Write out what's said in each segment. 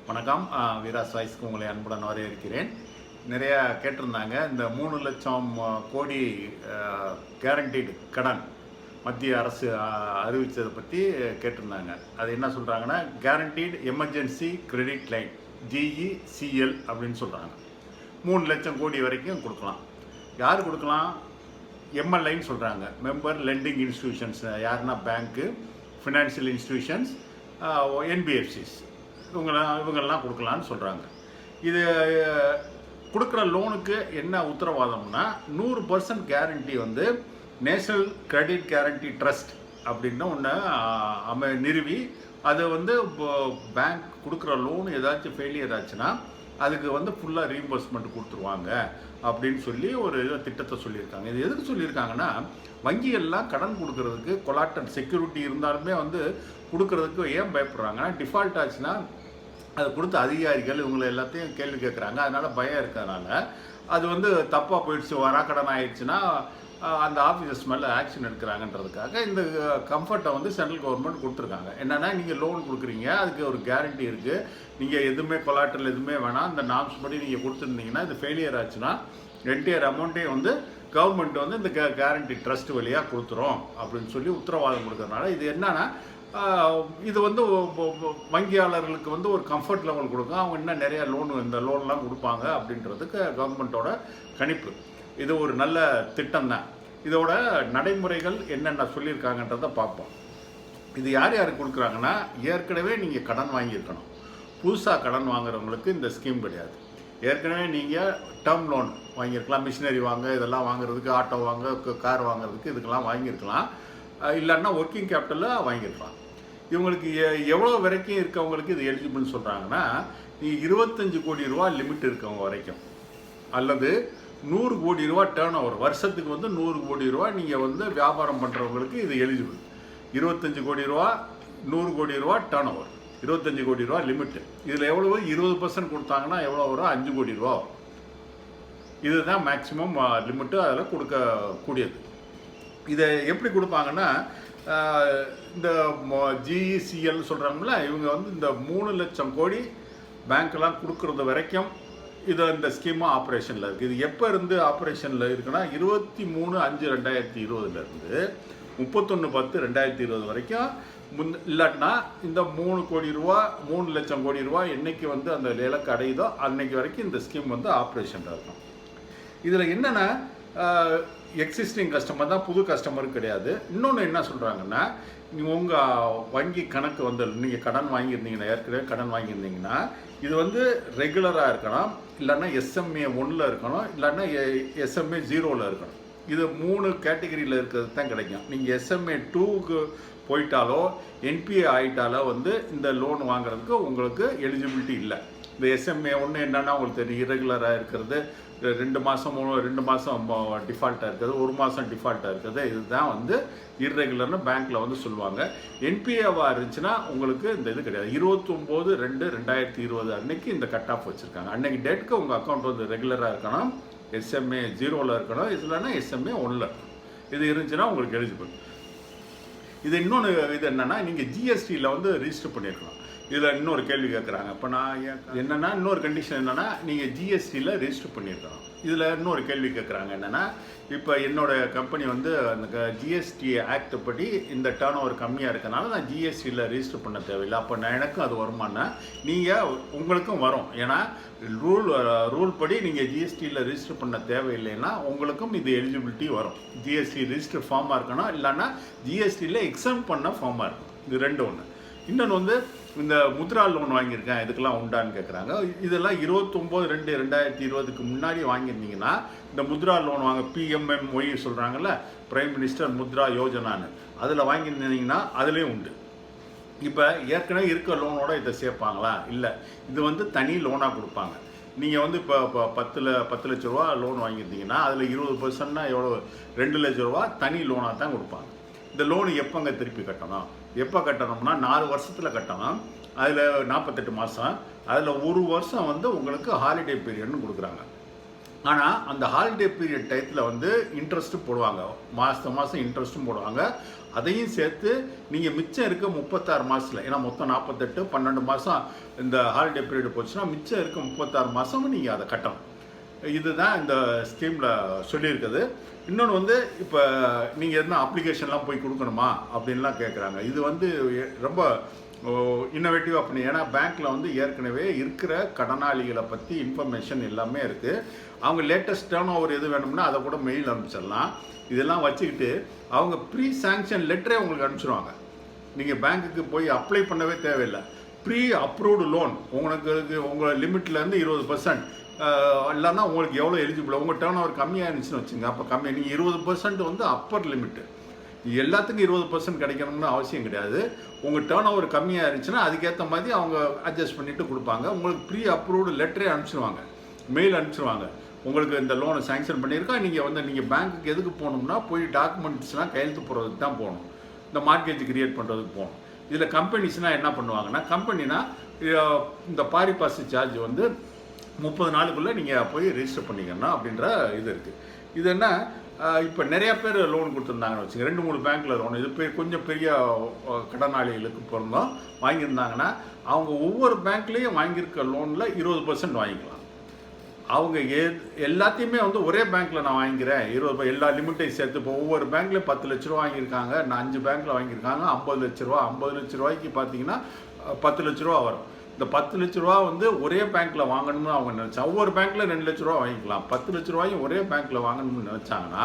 வணக்கம். வீராஸ் வாய்ஸ்க்கு உங்களை அன்புடன் வரவேற்கிறேன். நிறைய கேட்டிருந்தாங்க, இந்த 3 லட்சம் கோடி கேரண்டீடு கடன் மத்திய அரசு அறிவித்ததை பற்றி கேட்டிருந்தாங்க. அது என்ன சொல்கிறாங்கன்னா, guaranteed emergency credit line GECL அப்படின்னு சொல்கிறாங்க. 3 லட்சம் கோடி வரைக்கும் கொடுக்கலாம். யார் கொடுக்கலாம்? MLIன்னு சொல்கிறாங்க, மெம்பர் லெண்டிங் இன்ஸ்டிடியூஷன்ஸ். யாருன்னா பேங்க்கு, ஃபினான்ஷியல் இன்ஸ்டிடியூஷன்ஸ், NBFCs இவங்கெல்லாம் கொடுக்கலான்னு சொல்கிறாங்க. இது கொடுக்குற லோனுக்கு என்ன உத்தரவாதம்னா 100% கேரண்டி வந்து நேஷனல் கிரெடிட் கேரண்டி ட்ரஸ்ட் அப்படின்னு ஒன்று நிறுவி அது வந்து பேங்க் கொடுக்குற லோன் ஏதாச்சும் ஃபெயிலியர் ஆச்சுன்னா அதுக்கு வந்து ஃபுல்லாக ரீஇம்பர்ஸ்மெண்ட் கொடுத்துருவாங்க அப்படின்னு சொல்லி ஒரு திட்டத்தை சொல்லியிருக்காங்க. இது எதுக்கு சொல்லியிருக்காங்கன்னா, வங்கிகள்லாம் கடன் கொடுக்கறதுக்கு கொலாட்டல் செக்யூரிட்டி இருந்தாலுமே வந்து கொடுக்கறதுக்கு ஏன் பயப்படுறாங்கன்னா, டிஃபால்ட் ஆச்சுன்னா அது கொடுத்த அதிகாரிகள் இவங்களை எல்லாத்தையும் கேள்வி கேட்குறாங்க. அதனால் பயம் இருக்கிறதுனால அது வந்து தப்பாக போயிடுச்சு, வராக்கடன் ஆயிடுச்சுன்னா அந்த ஆஃபீஸர்ஸ் மேலே ஆக்ஷன் எடுக்கிறாங்கன்றதுக்காக இந்த கம்ஃபர்ட்டை வந்து சென்ட்ரல் கவர்மெண்ட் கொடுத்துருக்காங்க. என்னென்னா, நீங்கள் லோன் கொடுக்குறீங்க, அதுக்கு ஒரு கேரண்டி இருக்குது, நீங்கள் எதுவுமே கொலாட்டல் எதுவுமே வேணாம், இந்த நாம்ஸ் படி நீங்கள் கொடுத்துருந்தீங்கன்னா இது ஃபெயிலியர் ஆச்சுன்னா என்டையர் அமௌண்ட்டையும் வந்து கவர்மெண்ட் வந்து இந்த கேரண்டி ட்ரஸ்ட் வழியாக கொடுத்துரும் அப்படின்னு சொல்லி உத்தரவாதம் கொடுக்கறதுனால இது என்னன்னா, இது வந்து வங்கியாளர்களுக்கு வந்து ஒரு கம்ஃபர்ட் லெவல் கொடுக்கும். அவங்க இன்னும் நிறைய இந்த லோன்லாம் கொடுப்பாங்க அப்படின்றதுக்கு கவர்மெண்ட்டோட கணிப்பு. இது ஒரு நல்ல திட்டம் தான். இதோட நடைமுறைகள் என்னென்ன சொல்லியிருக்காங்கன்றதை பார்ப்போம். இது யார் யாருக்கு கொடுக்குறாங்கன்னா, ஏற்கனவே நீங்கள் கடன் வாங்கியிருக்கணும். புதுசாக கடன் வாங்குறவங்களுக்கு இந்த ஸ்கீம் கிடையாது. ஏற்கனவே நீங்கள் டேர்ம் லோன் வாங்கியிருக்கலாம், மிஷினரி வாங்க, இதெல்லாம் வாங்குறதுக்கு, ஆட்டோ வாங்க, கார் வாங்குறதுக்கு இதுக்கெல்லாம் வாங்கியிருக்கலாம். இல்லைன்னா ஒர்க்கிங் கேபிட்டலில் வாங்கியிருக்கலாம். இவங்களுக்கு எவ்வளோ வரைக்கும் இருக்கவங்களுக்கு இது எலிஜிபிள்னு சொல்கிறாங்கன்னா, நீங்கள் 25 கோடி ரூபா லிமிட் இருக்கவங்க வரைக்கும், அல்லது 100 கோடி ரூபா டேர்ன் ஓவர், வருஷத்துக்கு வந்து 100 கோடி ரூபா நீங்கள் வந்து வியாபாரம் பண்ணுறவங்களுக்கு இது எலிஜிபிள். 25 கோடி ரூபா, 100 கோடி ரூபா டேர்ன் ஓவர், 25 கோடி ரூபா லிமிட்டு. இதில் எவ்வளோ 20% கொடுத்தாங்கன்னா எவ்வளோ வரும்? 5 கோடி ரூபா வரும். இதுதான் மேக்ஸிமம் லிமிட்டு அதில் கொடுக்கக்கூடியது. இதை எப்படி கொடுப்பாங்கன்னா, இந்த GECL சொல்கிறாங்களா, இவங்க வந்து இந்த 3 லட்சம் கோடி பேங்க்கெலாம் கொடுக்குறது வரைக்கும் இது இந்த ஸ்கீமாக ஆப்ரேஷனில் இருக்குது. இது எப்போ இருந்து ஆப்ரேஷனில் இருக்குன்னா, 23/5/2020 31/10/2020 வரைக்கும் இல்லாட்டினா இந்த 3 கோடி ரூபா 3 லட்சம் கோடி ரூபா என்னைக்கு வந்து அந்த இலக்கு அடையுதோ அன்னைக்கு வரைக்கும் இந்த ஸ்கீம் வந்து ஆப்ரேஷனில் இருக்கும். இதில் என்னென்னா, எக்ஸிஸ்டிங் கஸ்டமர் தான், புது கஸ்டமருக்கு கிடையாது. இன்னொன்று என்ன சொல்கிறாங்கன்னா, உங்கள் வங்கி கணக்கு வந்து நீங்கள் கடன் வாங்கியிருந்தீங்கன்னா, ஏற்கனவே கடன் வாங்கியிருந்தீங்கன்னா இது வந்து ரெகுலராக இருக்கணும், இல்லைன்னா SMA 1 இருக்கணும், இல்லைன்னா SMA 0 இருக்கணும். இது 3 கேட்டகரியில் இருக்கிறது தான் கிடைக்கும். நீங்கள் SMA 2க்கு போயிட்டாலோ NPA ஆகிட்டாலோ வந்து இந்த லோன் வாங்குறதுக்கு உங்களுக்கு எலிஜிபிலிட்டி இல்லை. இந்த SMA 1 என்னென்னா உங்களுக்கு தெரியும், இரெகுலராக இருக்கிறது, 2 மாதம் டிஃபால்ட்டாக இருக்குது, 1 மாதம் டிஃபால்ட்டாக இருக்குது. இதுதான் வந்து இர்ரெகுலர்னு பேங்க்கில் வந்து சொல்லுவாங்க. NPAவாக இருந்துச்சுன்னா உங்களுக்கு இந்த இது கிடையாது. 29/2/2020 அன்னைக்கு இந்த கட் ஆஃப் வச்சுருக்காங்க. அன்னைக்கு டேட்டுக்கு உங்கள் அக்கௌண்ட் வந்து ரெகுலராக இருக்கணும், SMA 0 இருக்கணும், இல்லைன்னா SMA 1 இருக்கணும். இது இருந்துச்சுன்னா உங்களுக்கு எலிஜிபிள். இது இன்னொன்று இது என்னென்னா, நீங்கள் GSTயில் வந்து ரிஜிஸ்டர் பண்ணியிருக்கணும். இதில் இன்னொரு கேள்வி கேட்குறாங்க. இப்போ நான் என்னென்னா, இன்னொரு கண்டிஷன் என்னென்னா, நீங்கள் GSTயில் ரெஜிஸ்டர் பண்ணியிருக்கணும். இதில் இன்னொரு கேள்வி கேட்குறாங்க என்னென்னா, இப்போ என்னோடய கம்பெனி வந்து அந்த GST ஆக்ட் படி இந்த டேர்ன் ஓவர் கம்மியாக இருக்கனால நான் GSTயில் ரெஜிஸ்டர் பண்ண தேவையில்லை. அப்போ நான் எனக்கும் அது வருமானா? நீங்கள் உங்களுக்கும் வரும். ஏன்னா ரூல் படி நீங்கள் GSTயில் ரெஜிஸ்டர் பண்ண தேவையில்லைன்னா உங்களுக்கும் இது எலிஜிபிலிட்டி வரும். GST ரெஜிஸ்டர் ஃபார்மாக இருக்கணும், இல்லைன்னா GSTயில் எக்ஸாம் பண்ண ஃபார்மாக இருக்கும். இது ரெண்டு ஒன்று. இன்னொன்று வந்து இந்த முத்ரா லோன் வாங்கியிருக்கேன், இதுக்கெல்லாம் உண்டான்னு கேட்குறாங்க. இதெல்லாம் 29/2/2020க்கு முன்னாடி வாங்கியிருந்தீங்கன்னா இந்த முத்ரா லோன் வாங்க, PMMY சொல்கிறாங்கல்ல, பிரைம் மினிஸ்டர் முத்ரா யோஜனான்னு, அதில் வாங்கியிருந்தீங்கன்னா அதுலேயும் உண்டு. இப்போ ஏற்கனவே இருக்க லோனோட இதை சேர்ப்பாங்களா? இல்லை, இது வந்து தனி லோனாக கொடுப்பாங்க. நீங்கள் வந்து இப்போ 10 லட்ச ரூபா லோன் வாங்கியிருந்தீங்கன்னா அதில் 20%னா எவ்வளோ? 2 லட்ச ரூபா தனி லோனாக தான் கொடுப்பாங்க. இந்த லோனு எப்போங்க திருப்பி கட்டணும்? எப்போ கட்டணும்னா 4 வருஷத்தில் கட்டணும். அதில் 48 மாதம், அதில் 1 வருஷம் வந்து உங்களுக்கு ஹாலிடே பீரியட்னு கொடுக்குறாங்க. ஆனால் அந்த ஹாலிடே பீரியட் டயத்தில் வந்து இன்ட்ரெஸ்ட்டும் போடுவாங்க, மாதம் இன்ட்ரெஸ்ட்டும் போடுவாங்க. அதையும் சேர்த்து நீங்கள் மிச்சம் இருக்க 36 மாதத்தில், ஏன்னா மொத்தம் 48 12 மாதம் இந்த ஹாலிடே பீரியட் போச்சுன்னா மிச்சம் இருக்க 36 மாதமும் நீங்கள் அதை கட்டணும். இதுதான் இந்த ஸ்கீமில் சொல்லியிருக்குது. இன்னொன்று வந்து இப்போ நீங்கள் எதுனா அப்ளிகேஷன்லாம் போய் கொடுக்கணுமா அப்படின்லாம் கேட்குறாங்க. இது வந்து ரொம்ப இன்னோவேட்டிவாக பண்ணி, ஏன்னா பேங்க்கில் வந்து ஏற்கனவே இருக்கிற கடனாளிகளை பற்றி இன்ஃபர்மேஷன் எல்லாமே இருக்குது. அவங்க லேட்டஸ்ட் டேர்ன் ஓவர் எது வேணும்னா அதை கூட மெயில் அனுப்பிச்சிடலாம். இதெல்லாம் வச்சுக்கிட்டு அவங்க ப்ரீ சாங்ஷன் லெட்டரே உங்களுக்கு அனுப்பிச்சிடுவாங்க. நீங்கள் பேங்க்குக்கு போய் அப்ளை பண்ணவே தேவையில்லை. ப்ரீ அப்ரூவ்டு லோன் உங்களுக்கு உங்கள் லிமிட்லேருந்து 20% இல்லைன்னா உங்களுக்கு எவ்வளோ எலிஜிபிள், உங்கள் டேர்ன் ஓவர் கம்மியாக இருந்துச்சுன்னு வச்சுங்க, அப்போ கம்மி நீங்கள் 20% வந்து அப்பர் லிமிட்டு. எல்லாத்துக்கும் 20% கிடைக்கணும்னு அவசியம் கிடையாது. உங்கள் டேர்ன் ஓவர் கம்மியாக இருந்துச்சுன்னா அதுக்கேற்ற மாதிரி அவங்க அட்ஜஸ்ட் பண்ணிவிட்டு கொடுப்பாங்க. உங்களுக்கு ப்ரீ அப்ரூவ்டு லெட்டரே அனுப்பிச்சிடுவாங்க, மெயில் அனுப்பிச்சிடுவாங்க. உங்களுக்கு இந்த லோனை சாங்ஷன் பண்ணியிருக்கா, நீங்கள் பேங்க்குக்கு எதுக்கு போகணும்னா போய் டாக்குமெண்ட்ஸ்லாம் கையெழுத்து போடுறதுக்கு தான் போகணும், இந்த மார்க்கேஜ் கிரியேட் பண்ணுறதுக்கு போகணும். இதில் கம்பெனிஸ்னால் என்ன பண்ணுவாங்கன்னா, கம்பெனினா இந்த பாரிபாஸ் சார்ஜ் வந்து 30 நாளுக்குள்ளே நீங்கள் போய் ரெஜிஸ்டர் பண்ணிக்கணும் அப்படின்ற இது இருக்குது. இது என்ன, இப்போ நிறையா பேர் லோன் கொடுத்துருந்தாங்கன்னு வச்சுங்க, 2-3 பேங்க்கில் லோன், இது கொஞ்சம் பெரிய கடனாளிகளுக்கு பிறந்தோம் வாங்கியிருந்தாங்கன்னா அவங்க ஒவ்வொரு பேங்க்லேயும் வாங்கியிருக்க லோனில் 20% வாங்கிக்கலாம். அவங்க எல்லாத்தையுமே வந்து ஒரே பேங்க்கில் நான் வாங்கிக்கிறேன் 20 எல்லா லிமிட்டையும் சேர்த்து. இப்போ ஒவ்வொரு பேங்க்லேயும் 10 லட்ச ரூபா வாங்கியிருக்காங்க, நான் 5 பேங்க்கில் வாங்கியிருக்காங்க 50 லட்ச ரூபா. 50 லட்ச ரூபாய்க்கு பார்த்தீங்கன்னா 10 லட்ச ரூபா வரும். இந்த 10 லட்ச ரூபா வந்து ஒரே பேங்க்கில் வாங்கணும்னு அவங்க நினச்சாங்க. ஒவ்வொரு பேங்க்கில் 2 லட்ச ரூபா வாங்கிக்கலாம். 10 லட்ச ரூபாயும் ஒரே பேங்க்கில் வாங்கணும்னு நினச்சாங்கன்னா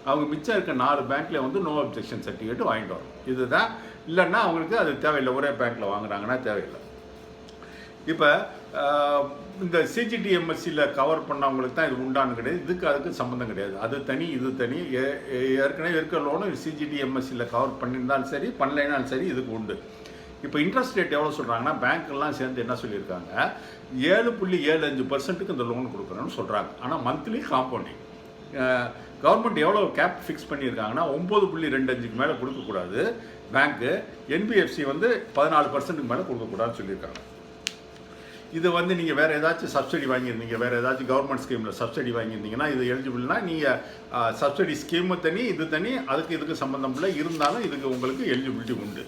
அவங்க மிச்சம் இருக்க 4 பேங்க்லேயே வந்து நோ அப்ஜெக்ஷன் சர்டிஃபிகேட் வாங்கிட்டு வரும். இதுதான். இல்லைன்னா அவங்களுக்கு அது தேவையில்லை, ஒரே பேங்க்கில் வாங்குறாங்கன்னா தேவையில்லை. இப்போ இந்த சிஜிடிஎம்எஸ்சியில் கவர் பண்ணவங்களுக்கு தான் இது உண்டானு கிடையாது. அதுக்கு சம்மந்தம் கிடையாது. அது தனி, இது தனி. ஏற்கனவே இருக்கிற லோனும் சிஜிடிஎம்எஸ்சியில் கவர் பண்ணியிருந்தாலும் சரி, பண்ணலைனாலும் சரி, இதுக்கு உண்டு. இப்போ இன்ட்ரெஸ்ட் ரேட் எவ்வளோ சொல்கிறாங்கன்னா, பேங்க்கெல்லாம் சேர்ந்து என்ன சொல்லியிருக்காங்க, 7.75% இந்த லோன் கொடுக்குறோன்னு சொல்கிறாங்க. ஆனால் மந்த்லி காம்பவுண்டிங். கவர்மெண்ட் எவ்வளோ கேப் ஃபிக்ஸ் பண்ணியிருக்காங்கன்னா 9.25க்கு மேலே கொடுக்கக்கூடாது பேங்க்கு. என்பிஎஃப்சி வந்து 14%க்கு மேலே கொடுக்கக்கூடாதுன்னு சொல்லியிருக்காங்க. இது வந்து நீங்கள் வேறு ஏதாச்சும் சப்சிடி வாங்கியிருந்தீங்க, வேறு ஏதாச்சும் கவர்மெண்ட் ஸ்கீமில் சப்சிடி வாங்கியிருந்தீங்கன்னா இது எலிஜிபிள்னா நீங்கள் சப்சிடி ஸ்கீமு தனி, இது தனி, இதுக்கு சம்மந்தம் இல்லை. இருந்தாலும் இதுக்கு உங்களுக்கு எலிஜிபிலிட்டி உண்டு.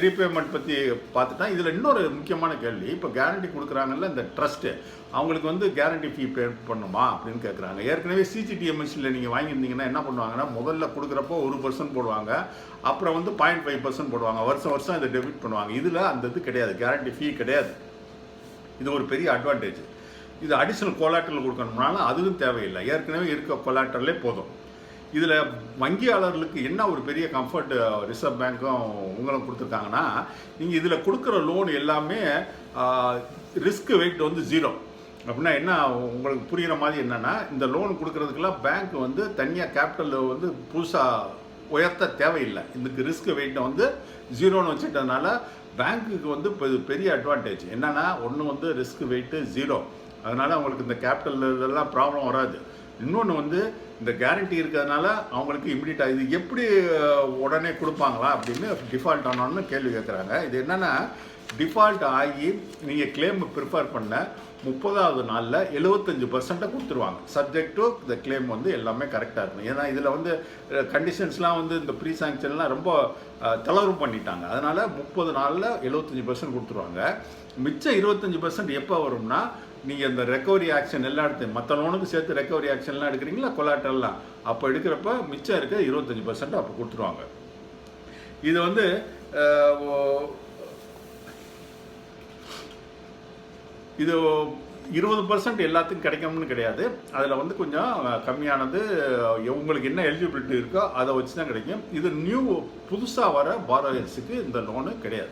ரீபேமெண்ட் பற்றி பார்த்துட்டா இதில் இன்னொரு முக்கியமான கேள்வி, இப்போ கேரண்டி கொடுக்குறாங்கல்ல இந்த ட்ரஸ்ட்டு, அவங்களுக்கு வந்து கேரண்டி ஃபீ பே பண்ணுமா அப்படின்னு கேட்குறாங்க. ஏற்கனவே சிஜிடிஎம்எஸ்சியில் நீங்கள் வாங்கியிருந்தீங்கன்னா என்ன பண்ணுவாங்கன்னா, முதல்ல கொடுக்குறப்போ 1% போடுவாங்க, அப்புறம் வந்து 0.5% போடுவாங்க, வருஷம் இதை டெபிட் பண்ணுவாங்க. இதில் அந்த இது கிடையாது, கேரண்டி ஃபீ கிடையாது. இது ஒரு பெரிய அட்வான்டேஜ். இது அடிஷ்னல் கொலாட்ரல் கொடுக்கணும்னாலும் அதுவும் தேவையில்லை, ஏற்கனவே இருக்க கொலாட்ரலே போதும். இதில் வங்கியாளர்களுக்கு என்ன ஒரு பெரிய கம்ஃபர்ட் ரிசர்வ் பேங்க்கும் உங்களும் கொடுத்துருக்காங்கன்னா, நீங்கள் இதில் கொடுக்குற லோன் எல்லாமே ரிஸ்க் வெயிட் வந்து 0. அப்படின்னா என்ன உங்களுக்கு புரிகிற மாதிரி என்னென்னா, இந்த லோன் கொடுக்குறதுக்கெல்லாம் பேங்க் வந்து தனியாக கேபிட்டல் வந்து புதுசாக உயர்த்த தேவையில்லை. இதுக்கு ரிஸ்க் வெயிட்டை வந்து 0ன்னு வச்சுட்டதுனால பேங்க்குக்கு வந்து பெரிய அட்வான்டேஜ் என்னென்னா, ஒன்று வந்து ரிஸ்க் வெயிட்டு 0, அதனால் அவங்களுக்கு இந்த கேபிட்டல் இதெல்லாம் ப்ராப்ளம் வராது. இன்னொன்று வந்து இந்த கேரண்டி இருக்கிறதுனால அவங்களுக்கு இமிடியட்டாக இது எப்படி உடனே கொடுப்பாங்களா அப்படின்னு டிஃபால்ட் ஆனோன்னு கேள்வி கேட்குறாங்க. இது என்னென்னா, டிஃபால்ட் ஆகி நீங்கள் கிளைம் ப்ரிப்பேர் பண்ண 30வது நாளில் 75% கொடுத்துருவாங்க, சப்ஜெக்ட் டு இந்த கிளைம் வந்து எல்லாமே கரெக்டாக இருக்கும். ஏன்னா இதில் வந்து கண்டிஷன்ஸ்லாம் வந்து இந்த ப்ரீ சாங்ஷன்லாம் ரொம்ப தளர்வு பண்ணிட்டாங்க. அதனால் 30 நாளில் 75% கொடுத்துருவாங்க. மிச்சம் 25% எப்போ வரும்னா, நீங்கள் இந்த ரெக்கவரி ஆக்ஷன் எல்லாம் எடுத்து மற்ற லோனுக்கு சேர்த்து ரெக்கவரி ஆக்ஷன்லாம் எடுக்கிறீங்களா, கொலாட்டர்லாம், அப்போ எடுக்கிறப்ப மிச்சம் இருக்க 25% அப்போ கொடுத்துருவாங்க. இது வந்து இது 20% எல்லாத்துக்கும் கிடைக்கணும்னு கிடையாது. அதில் வந்து கொஞ்சம் கம்மியானது உங்களுக்கு என்ன எலிஜிபிலிட்டி இருக்கோ அதை வச்சு தான் கிடைக்கும். இது புதுசாக வர பாரோயர்ஸுக்கு இந்த லோனு கிடையாது.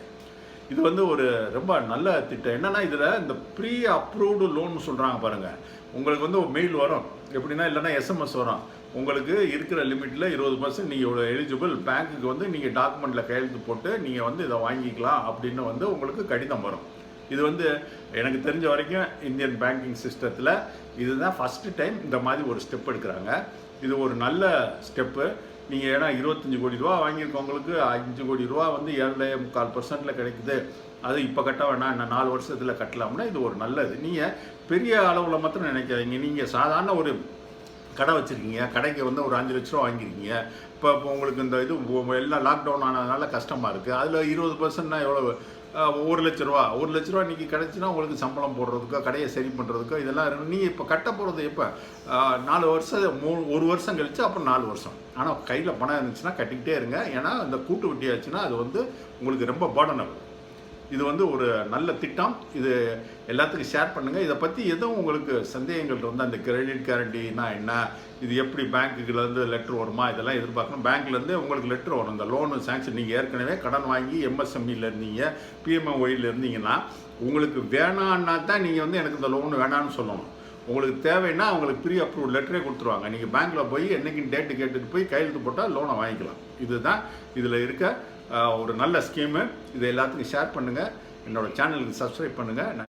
இது வந்து ஒரு ரொம்ப நல்ல திட்டம். என்னென்னா, இதில் இந்த ப்ரீ அப்ரூவ்டு லோன் சொல்கிறாங்க பாருங்கள், உங்களுக்கு வந்து ஒரு மெயில் வரும், எப்படின்னா இல்லைன்னா எஸ்எம்எஸ் வரும், உங்களுக்கு இருக்கிற லிமிட்டில் 20% நீங்கள் இவ்வளோ எலிஜிபிள், பேங்க்குக்கு வந்து நீங்கள் டாக்குமெண்ட்டில் கையெழுத்து போட்டு நீங்கள் வந்து இதை வாங்கிக்கலாம் அப்படின்னு வந்து உங்களுக்கு கடிதம் வரும். இது வந்து எனக்கு தெரிஞ்ச வரைக்கும் இந்தியன் பேங்கிங் சிஸ்டத்தில் இதுதான் ஃபஸ்ட்டு டைம் இந்த மாதிரி ஒரு ஸ்டெப் எடுக்கிறாங்க. இது ஒரு நல்ல ஸ்டெப்பு. நீங்கள் ஏன்னா 25 கோடி ரூபா வாங்கியிருக்கவங்களுக்கு 5 கோடி ரூபா வந்து 7.25% கிடைக்குது, அது இப்போ கட்ட வேணாம், இன்னும் 4 வருஷத்தில் கட்டலாம்னா இது ஒரு நல்லது. நீங்கள் பெரிய அளவில் மாத்திரம் நினைக்காதீங்க. நீங்கள் சாதாரண ஒரு கடை வச்சுருக்கீங்க, கடைக்கு வந்து ஒரு 5 லட்ச ரூபா வாங்கியிருக்கீங்க. இப்போ உங்களுக்கு இந்த இது எல்லாம் லாக்டவுன் ஆனதுனால கஷ்டமாக இருக்குது. அதில் 20%னா எவ்வளோ? 1 லட்ச ரூபா. 1 லட்ச ரூபா இன்றைக்கி கிடச்சின்னா உங்களுக்கு சம்பளம் போடுறதுக்கோ கடையை சரி பண்ணுறதுக்கோ இதெல்லாம் நீங்கள் இப்போ கட்ட போகிறது எப்போ? 4 வருஷம் 1 வருஷம் கழிச்சு அப்புறம் 4 வருஷம். ஆனால் கையில் பணம் இருந்துச்சுன்னா கட்டிக்கிட்டே இருங்க. ஏன்னா இந்த கூட்டு வட்டி ஆச்சுன்னா அது வந்து உங்களுக்கு ரொம்ப பர்டனபிள். இது வந்து ஒரு நல்ல திட்டம். இது எல்லாத்துக்கும் ஷேர் பண்ணுங்கள். இதை பற்றி எதுவும் உங்களுக்கு சந்தேகங்கள் இருந்தால் அந்த கிரெடிட் கேரண்டினா என்ன, இது எப்படி பேங்க்குலேருந்து லெட்ரு வருமா, இதெல்லாம் எதிர்பார்க்கணும். பேங்க்லேருந்து உங்களுக்கு லெட்ரு வரும். இந்த லோனு சேங்ஷன் நீங்கள் ஏற்கனவே கடன் வாங்கி எம்எஸ்எம்இயில் இருந்தீங்க, பிஎம்எஒயில் இருந்தீங்கன்னா உங்களுக்கு வேணான்னா தான் நீங்கள் வந்து எனக்கு இந்த லோனு வேணான்னு சொல்லணும். உங்களுக்கு தேவைன்னா அவங்களுக்கு ப்ரீ அப்ரூவ் லெட்டரே கொடுத்துருவாங்க. நீங்கள் பேங்க்கில் போய் என்றைக்குன்னு டேட்டு கேட்டுட்டு போய் கையெழுத்து போட்டால் லோனை வாங்கிக்கலாம். இதுதான் இதில் இருக்க ஒரு நல்ல ஸ்கீமு. இதை எல்லாத்துக்கும் ஷேர் பண்ணுங்கள். என்னோடய சேனலுக்கு சப்ஸ்கிரைப் பண்ணுங்கள்.